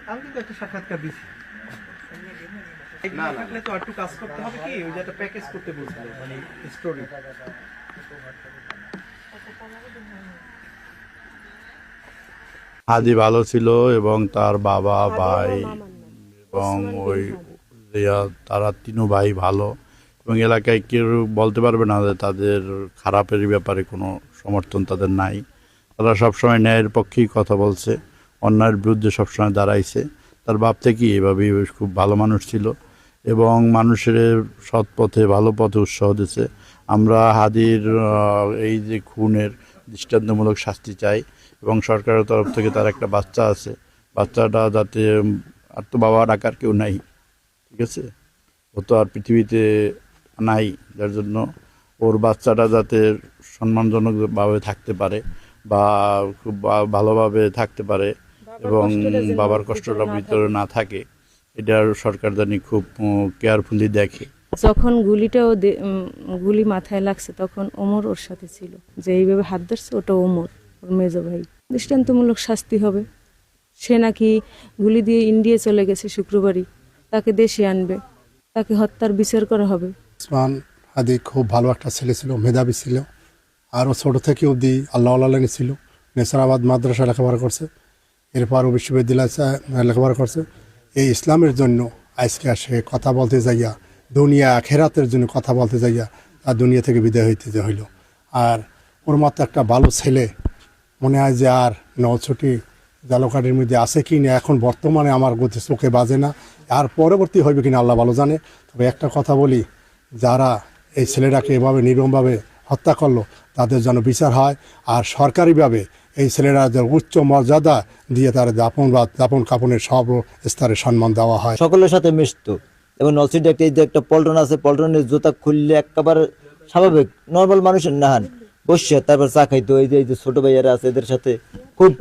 আমি কিন্তু একটা সাক্ষাৎকার দিচ্ছি না থাকলে তো একটু কাজ করতে হবে কি ওই যে একটা প্যাকেজ করতে বলছিল মানে স্টোরি হাদি ভালো ছিল এবং তার বাবা ভাই এবং ওই তারা তিনও ভাই ভালো এবং এলাকায় কেউ বলতে পারবে না যে তাদের খারাপের ব্যাপারে কোনো সমর্থন তাদের নাই। তারা সবসময় ন্যায়ের পক্ষেই কথা বলছে, অন্যায়ের বিরুদ্ধে সবসময় দাঁড়াইছে। তার বাপ থেকেই এভাবেই খুব ভালো মানুষ ছিল এবং মানুষের সৎ পথে ভালো পথে উৎসাহ দিচ্ছে। আমরা হাদির এই যে খুনের দৃষ্টান্তমূলক শাস্তি চাই এবং সরকারের তরফ থেকে তার একটা বাচ্চা আছে, বাচ্চাটা যাতে, আর তো বাবা ডাকার কেউ নাই, ঠিক আছে, ও তো আর পৃথিবীতে নাই, যার জন্য ওর বাচ্চাটা যাতে সম্মানজনকভাবে থাকতে পারে বা খুব ভালোভাবে থাকতে পারে এবং বাবার কষ্টটা ভিতরে না থাকে, এটা সরকার জানি খুব কেয়ারফুলি দেখে। যখন গুলি মাথায় লাগছে তখন ওমর ওর সাথে ছিল, যে এইভাবে হাত ধরছে ওটা ওমর, ওর মেজো ভাই। দৃষ্টান্তমূলক শাস্তি হবে। সে নাকি গুলি দিয়ে ইন্ডিয়া চলে গেছে শুক্রবারই, তাকে দেশে আনবে, তাকে হত্যার বিচার করা হবে। ওসমান হাদি খুব ভালো একটা ছেলে ছিল, মেধাবী ছিল, আরও ছোটো থেকে অবধি আল্লাহ ছিল। নেসারাবাদ মাদ্রাসা লেখাপড়া করছে, এরপরও বিশ্ববিদ্যালয় লেখাপড়া করছে। এই ইসলামের জন্য আজকে সে কথা বলতে যাইয়া, দুনিয়া আখেরাতের জন্য কথা বলতে যাইয়া আর দুনিয়া থেকে বিদায় হইতে হইল। আর ওর মতো একটা ভালো ছেলে মনে হয় যে আর নছুটি জালকাঠির মধ্যে আছে কি না, এখন বর্তমানে আমার গতি চোখে বাজে না, আর পরবর্তী হইবে কিনা আল্লাহ ভালো জানে। তবে একটা কথা বলি, যারা এই ছেলেটাকে এভাবে নির্মমভাবে হত্যা করলো তাদের যেন বিচার হয়, আর সরকারিভাবে এই ছেলেরা যে উচ্চ মর্যাদা দিয়ে তারা দাপন কাপনের সব স্তরে সম্মান দেওয়া হয়। সকলের সাথে মিশতো এবং নলসিটি একটা এই যে একটা পল্টন আছে, পল্টনের জুতা খুললে একেবারে স্বাভাবিক নর্মাল মানুষের নাহান বসে তারপর চা খাইতো। এই যে ছোট ভাইয়ারা আছে এদের সাথে খুব